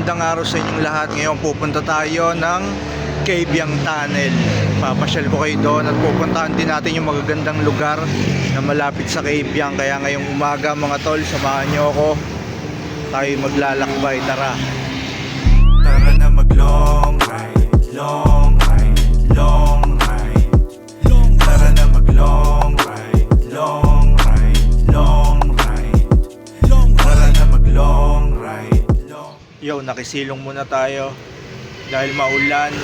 magandang araw sa inyong lahat. Ngayon pupunta tayo ng Cabiang Tunnel. Papasyal ko kayo doon at pupuntahan din natin yung magagandang lugar na malapit sa Cabiang. Kaya ngayong umaga mga tol, samahan nyo ako. Tayo maglalakbay, tara. Tara na mag long ride, long ride, long ride. Tara na mag long ride, long ride, long ride. Tara na mag long ride. Yo, nakisilong muna tayo dahil maulan.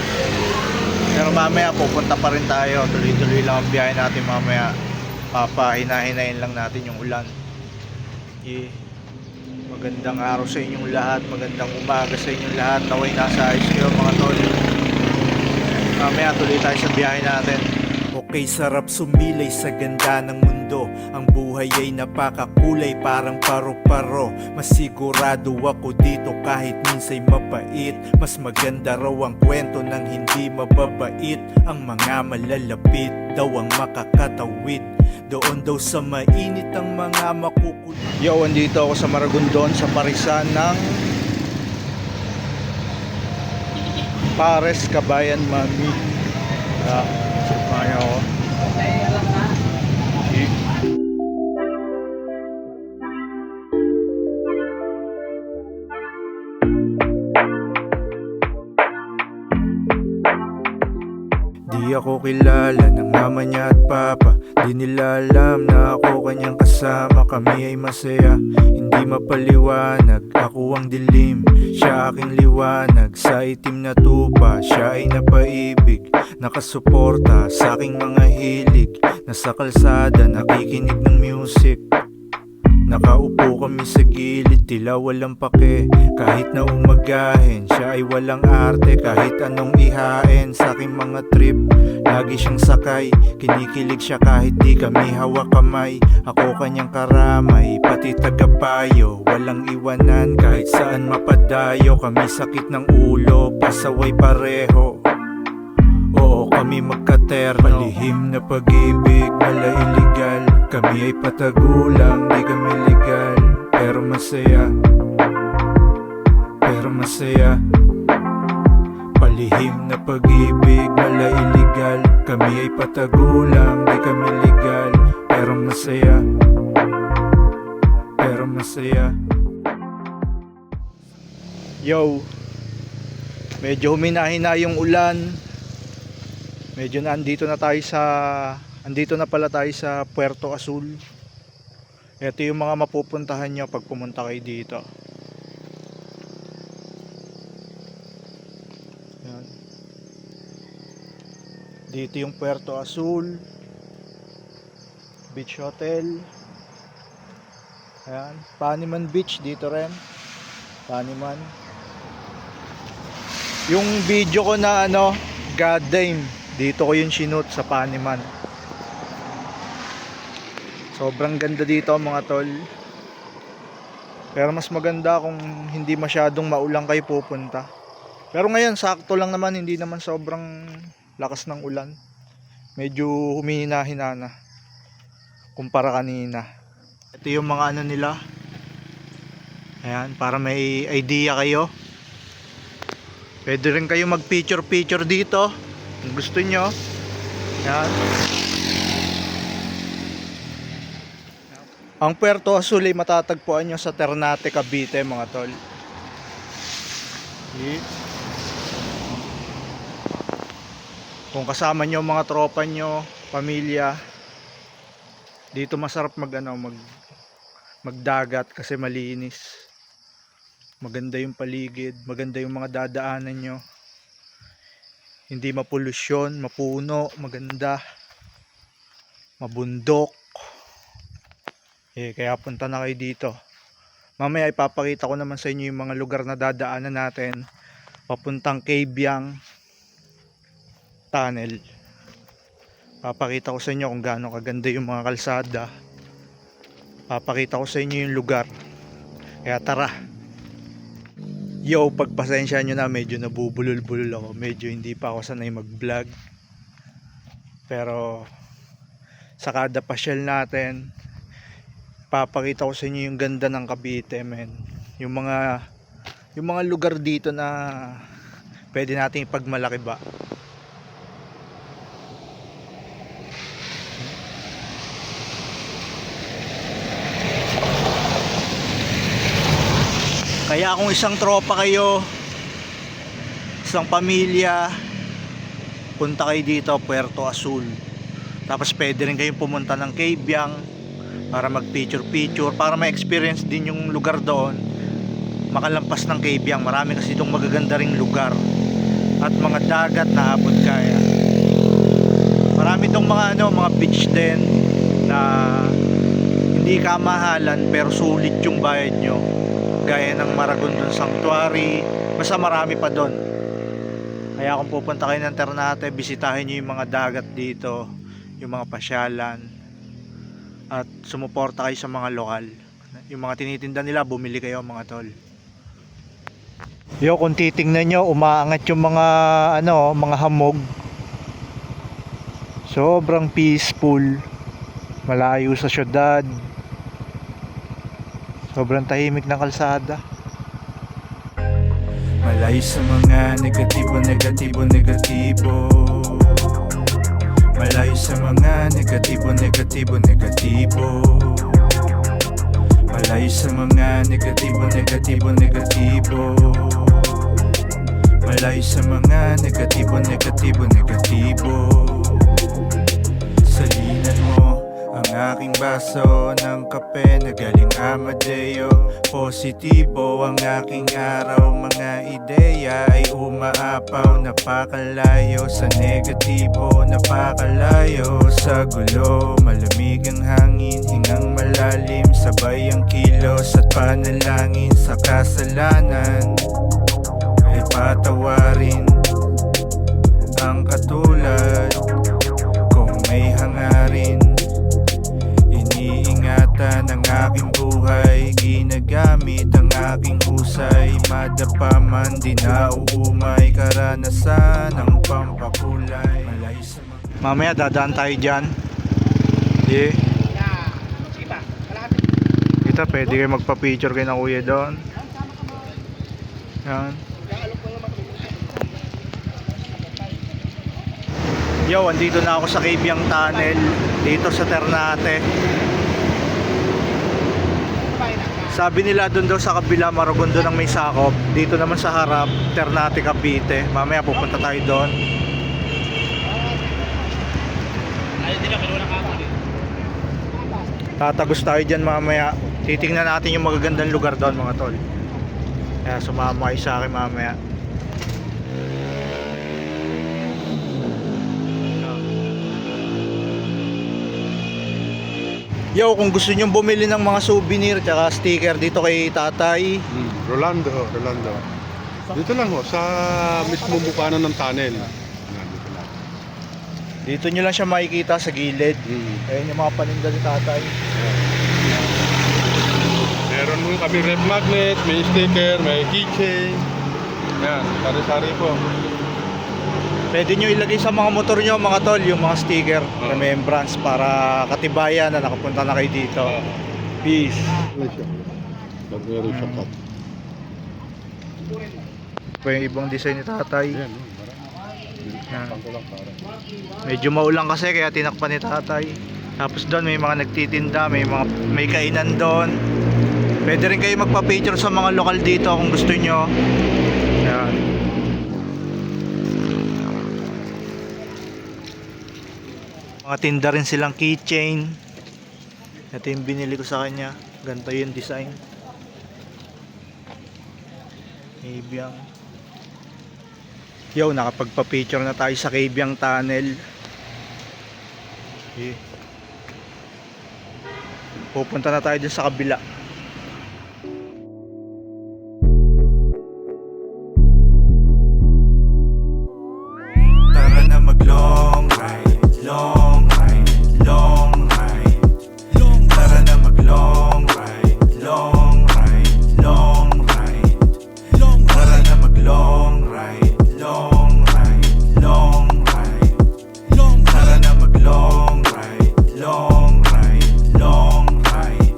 Pero mamaya pupunta pa rin tayo. Tuloy-tuloy lang ang biyahe natin mamaya. Papahina-hinahin lang natin yung ulan. Magandang araw sa inyong lahat. Magandang umaga sa inyong lahat. Naway nasa ayos kayo mga tol. Mamaya tuloy tayo sa biyahe natin. Okay, sarap sumilay sa ganda ng mundo. Ang buhay ay napakakulay, parang paro-paro. Masigurado ako dito kahit minsay mapait. Mas maganda raw ang kwento ng hindi mababait. Ang mga malalapit daw ang makakatawid. Doon daw sa mainit ang mga makukulit. Yo, andito ako sa Maragondon, sa parisan ng Pares, Kabayan, Mami. Samahan ako. Di ako kilala ng mama niya at papa. Di nila alam na ako kanyang kasama. Kami ay masaya, hindi mapaliwanag. Ako ang dilim, siya aking liwanag. Sa itim na tupa, siya ay napaibig. Nakasuporta sa aking mga hilig. Nasa kalsada, nakikinig ng music. Nakaupo kami sa gilid, tila walang pake. Kahit na umagahin, siya ay walang arte. Kahit anong ihain sa aking mga trip, lagi siyang sakay. Kinikilig siya kahit di kami hawak kamay. Ako kanyang karamay, pati tagapayo. Walang iwanan kahit saan mapadayo. Kami sakit ng ulo, pasaway pareho. Oo, kami magkaterno. Palihim na pag-ibig, mala iligal. Kami ay patagulang, di kami legal. Pero masaya, pero masaya. Palihim na pag-ibig, mala iligal. Kami ay patagulang, di kami legal. Pero masaya, pero masaya. Yo, medyo humina-hina yung ulan. Medyo andito na pala tayo sa Puerto Azul. Ito yung mga mapupuntahan nyo pag pumunta kayo dito. Yan. Dito yung Puerto Azul Beach Hotel. Ayan. Paniman Beach dito rin. Paniman. Yung video ko na God damn, dito ko yung sinut sa Paniman. Sobrang ganda dito mga tol. Pero mas maganda kung hindi masyadong maulang kayo pupunta. Pero ngayon sakto lang naman, hindi naman sobrang lakas ng ulan. Medyo humihina-hina na kumpara kanina. Ito yung mga nila. Ayan, para may idea kayo. Pwede rin kayo mag picture dito kung gusto nyo. Ayan. Ang Puerto Azul ay matatagpuan nyo sa Ternate, Cavite mga tol. Kung kasama nyo mga tropa nyo, pamilya, dito masarap magdagat kasi malinis. Maganda yung paligid, maganda yung mga dadaanan nyo. Hindi mapolusyon, mapuno, maganda, mabundok. Kaya punta na kayo dito. Mamaya ipapakita ko naman sa inyo yung mga lugar na dadaanan natin papuntang Cabiang Tunnel. Papakita ko sa inyo kung gaano kaganda yung mga kalsada. Papakita ko sa inyo yung lugar. Kaya tara. Yo, pagpasensya nyo na, medyo nabubulol-bulol ako. Medyo hindi pa ako sanay mag-vlog. Pero sa kada pasyal natin, papakita ko sa inyo yung ganda ng Cavite, men. Yung mga yung mga lugar dito na pwede nating ipagmalaki ba. Kaya kung isang tropa kayo, isang pamilya, punta kayo dito, Puerto Azul. Tapos pwede rin kayong pumunta ng Cabiang para mag picture para ma-experience din yung lugar doon. Makalampas ng Cabiang, marami kasi itong magaganda ring lugar at mga dagat na abot kaya. Marami itong mga mga beach din na hindi kamahalan pero sulit yung bayad nyo, gaya ng Maragondon Sanctuary. Basta marami pa doon. Kaya kung pupunta kayo ng Ternate, bisitahin nyo yung mga dagat dito, yung mga pasyalan, at sumuporta kayo sa mga lokal. Yung mga tinitinda nila, bumili kayo mga tol. Yo, kung titingnan nyo, umaangat yung mga mga hamog. Sobrang peaceful, malayo sa syudad, sobrang tahimik ng kalsada. Malayo sa mga negatibo. Malayo sa mga negatibo. Malayo sa mga negatibo. Malayo sa mga negatibo. Salinan mo ang aking baso ng kape na galing Amadeo. Positibo ang aking araw, mga ideya ay umaapaw. Napakalayo sa negatibo, napakalayo sa gulo. Malamig ang hangin, hingang malalim, sabay ang kilos at panalangin. Sa kasalanan ay patawarin ang katulad. Kung may hangarin, iniingatan ang aking buhay. Ginagamit ang aking husay, madapa man di nauumay. Karanasan ang pampakulay. Mamaya dadaan tayo dyan. Yeah. Kita pwede kayo magpa-picture kayo ng kuya doon. Yan. Yo, andito na ako sa Cabiang Tunnel dito sa Ternate. Sabi nila doon daw sa kabila Maragondon ang may sakop. Dito naman sa harap Ternate, Cavite. Mamaya pupunta tayo doon. Tatagos tayo dyan mamaya. Titingnan natin yung magagandang lugar doon mga tol. Kaya sumama kayo sa akin mamaya. Yo, kung gusto nyo bumili ng mga souvenir tsaka sticker dito kay tatay Rolando. Dito lang ho, sa mismo mukha na ng tunnel. dito nyo lang siya makikita sa gilid. Ayun yung mga paninda ni tatay. Meron mo kami rep magnet, may sticker, may keychain. Yan, sari-sari po. Pwede nyo ilagay sa mga motor nyo mga tol yung mga sticker, remembrance para katibayan na nakapunta na kayo dito. Peace. Meron siya cut. Pa yung ibang design ni tatay. Yan, Yan. Medyo maulang kasi kaya tinakpan ni tatay. Tapos doon may mga nagtitinda, may kainan doon. Pwede rin kayo magpa-picture sa mga lokal dito kung gusto nyo. Yan. Mga tinda rin silang keychain. Ito yung binili ko sa kanya. Ganito yung design. Cabiang. Yo, nakapagpa-picture na tayo sa Cabiang Tunnel. Okay. Pupunta na tayo dun sa kabila. Tara na mag long ride, long ride, long ride. Tara na mag long ride, long ride, long ride. Tara na mag long ride, long ride, long ride. Tara na mag long ride, long ride, long ride.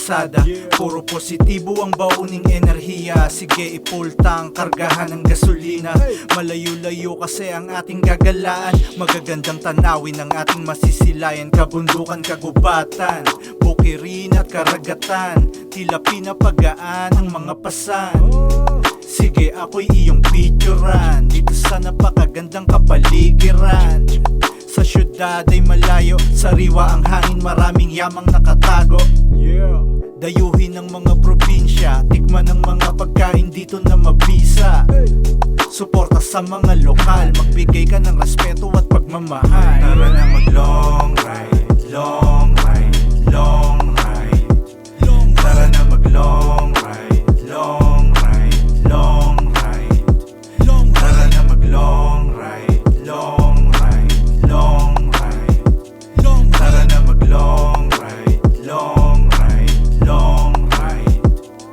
kalsada. Puro positibo ang bauning enerhiya. Sige i-full tank, kargahan ng gasolina. Malayo-layo kasi ang ating gagalaan. Magagandang tanawin ang ating masisilayan. Kabundukan, kagubatan, bukirin at karagatan. Tila pinapagaan ang mga pasan. Sige ako'y iyong picturean dito sa napakagandang kapaligiran. Sa syudad ay malayo, sariwa ang hangin, maraming yamang nakatago. Dayuhin ng mga probinsya, tikman ng mga pagkain dito na mabisa. Suporta sa mga lokal, magbigay ka ng respeto at pagmamahal. Tara na mag long ride, long ride, long ride. Tara na mag long ride, long ride, long ride. Tara na mag long ride, long ride, long ride. Tara na mag long ride, long ride, long ride.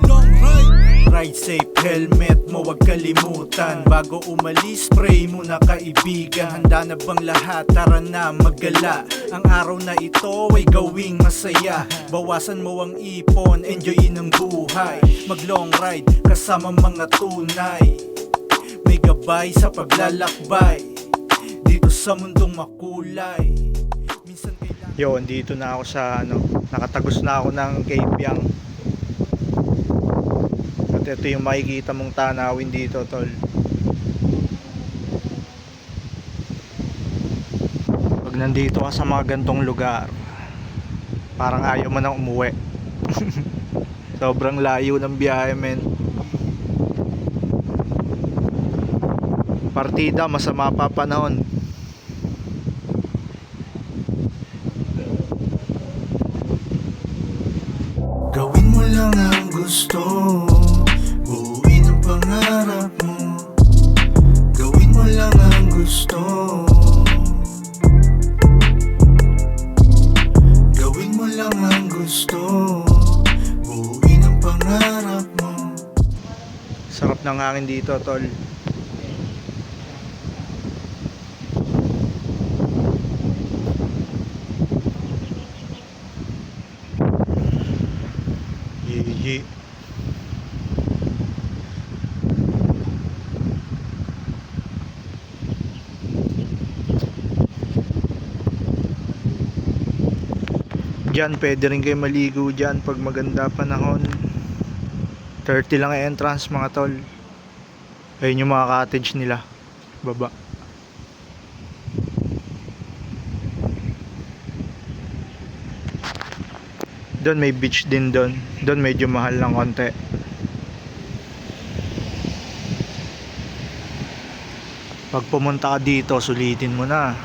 Long ride. Ride safe, helmet mo wag kalimutan. Bago umalis, spray muna kaibigan. Handa na bang lahat? Tara na maggala. Ang araw na ito ay gawing masaya. Bawasan mo ang ipon, enjoyin ang buhay. Mag long ride kasama mga tunay. May gabay sa paglalakbay dito sa mundong makulay. Minsan kailangan... Yo, andito na ako sa nakatagos na ako ng Cape. At ito yung makikita mong tanawin dito, tol. Pag nandito ka sa mga gantong lugar, parang ayaw mo nang umuwi. Sobrang layo ng biyahe, men. Partida, masama pa panahon. Gawin mo lang ang gusto, buuin ang pangarap mo. Gawin mo lang ang gusto, gawin mo lang ang gusto, buuin ang pangarap mo. Sarap ng hangin dito, tol. Ye. Diyan pwede rin kayo maligo dyan pag maganda panahon. 30 lang ang entrance mga tol. Ayun yung mga cottage nila baba. Doon may beach din doon. Doon medyo mahal lang konti. Pag pumunta ka dito, sulitin mo na.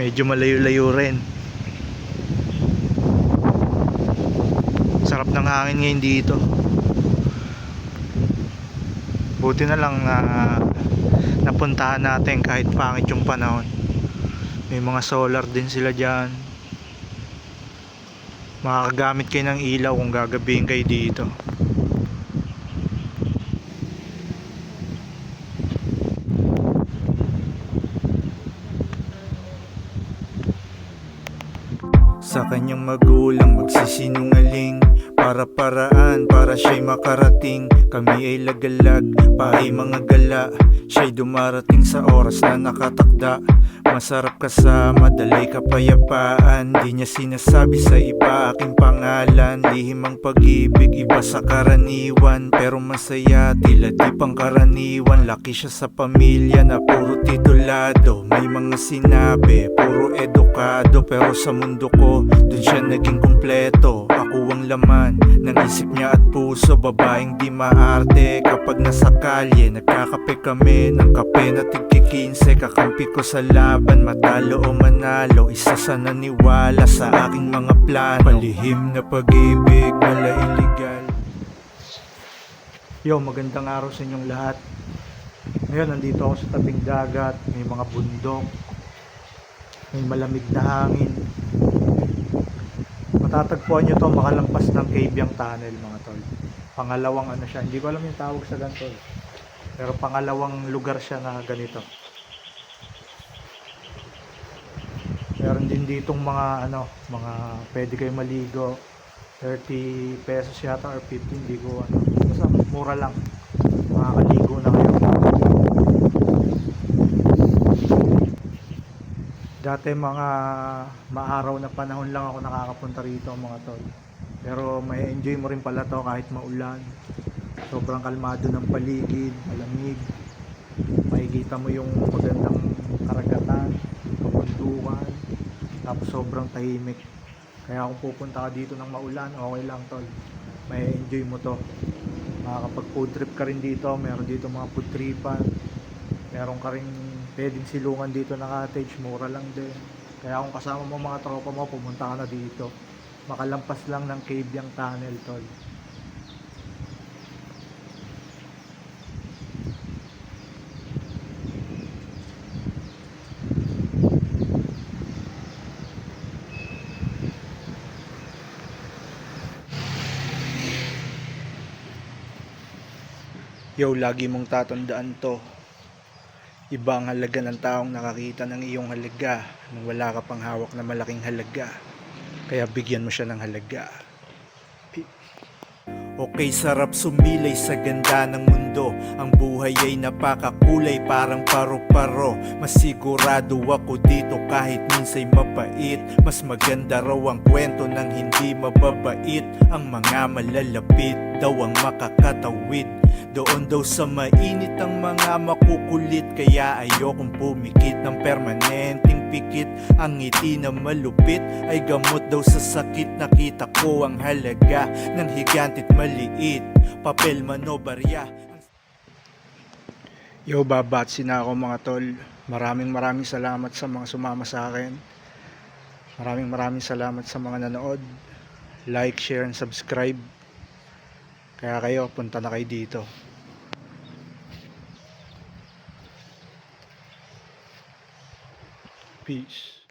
Medyo malayo-layo rin. Sarap ng hangin ngayon dito. Buti na lang na napuntahan natin kahit pangit yung panahon. May mga solar din sila dyan. Makakagamit kayo ng ilaw kung gagabihin kayo dito. Sa kanyang magulang magsisinungaling, para-paraan para siya'y makarating. Kami ay lagalag, paay mga gala. Siya'y dumarating sa oras na nakatakda. Masarap kasama, dalay kapayapaan. Di niya sinasabi sa iba aking pangalan. Lihim ang pag-ibig, iba sa karaniwan. Pero masaya, tila di pang karaniwan. Laki siya sa pamilya na puro titulado. May mga sinabi, puro edukado. Pero sa mundo ko, dun siya naging kumpleto. Ako ang laman ng isip niya at puso. Babaeng di maarte kapag nasa kalye. Nagkakape kami ng kape na tig-15. Kakampi ko sa laban, matalo o manalo. Isa sa naniwala sa aking mga plano. Palihim na pag-ibig, wala illegal. Yo, magandang araw sa inyong lahat. Ngayon, nandito ako sa tabing dagat. May mga bundok, may malamig na hangin. Matatagpuan nyo to makalampas ng Cabyang Tunnel mga tol. Pangalawang ano siya, hindi ko alam yung tawag sa ganito, pero pangalawang lugar siya na ganito. Meron din ditong mga mga pwede kayo maligo, 30 pesos yata or 50, hindi ko ano. Basta mura lang. Makakaligo na kayo. Dati mga maaraw na panahon lang ako nakakapunta rito mga tol. Pero may enjoy mo rin pala to kahit maulan. Sobrang kalmado ng paligid, malamig. Makikita mo yung magandang karagatan, kabundukan. Tapos sobrang tahimik. Kaya kung pupunta ka dito ng maulan, okay lang tol. May enjoy mo to. Makakapag food trip ka rin dito. Meron dito mga food tripan. Meron ka rin pwedeng silungan dito na cottage. Mura lang din. Kaya kung kasama mo mga tropa mo, pumunta ka na dito. Makalampas lang ng cave yung tunnel tol. Yo, lagi mong tatandaan to. Iba ang halaga ng taong nakakita ng iyong halaga nang wala ka pang hawak na malaking halaga. Kaya bigyan mo siya ng halaga. Okay, sarap sumilay sa ganda ng mundo. Ang buhay ay napakakulay, parang paro-paro. Masigurado ako dito kahit minsay mapait. Mas maganda raw ang kwento ng hindi mababait. Ang mga malalapit daw ang makakatawid. Doon daw sa mainit ang mga makukulit. Kaya ayokong pumikit ng permanenteng pikit. Ang ngiti na malupit ay gamot daw sa sakit. Nakita ko ang halaga ng higantit maliit. Papel man o barya. Yo, babatsi na ako mga tol. Maraming salamat sa mga sumama sa akin. Maraming salamat sa mga nanood. Like, share, and subscribe. Kaya kayo, punta na kayo dito. Peace.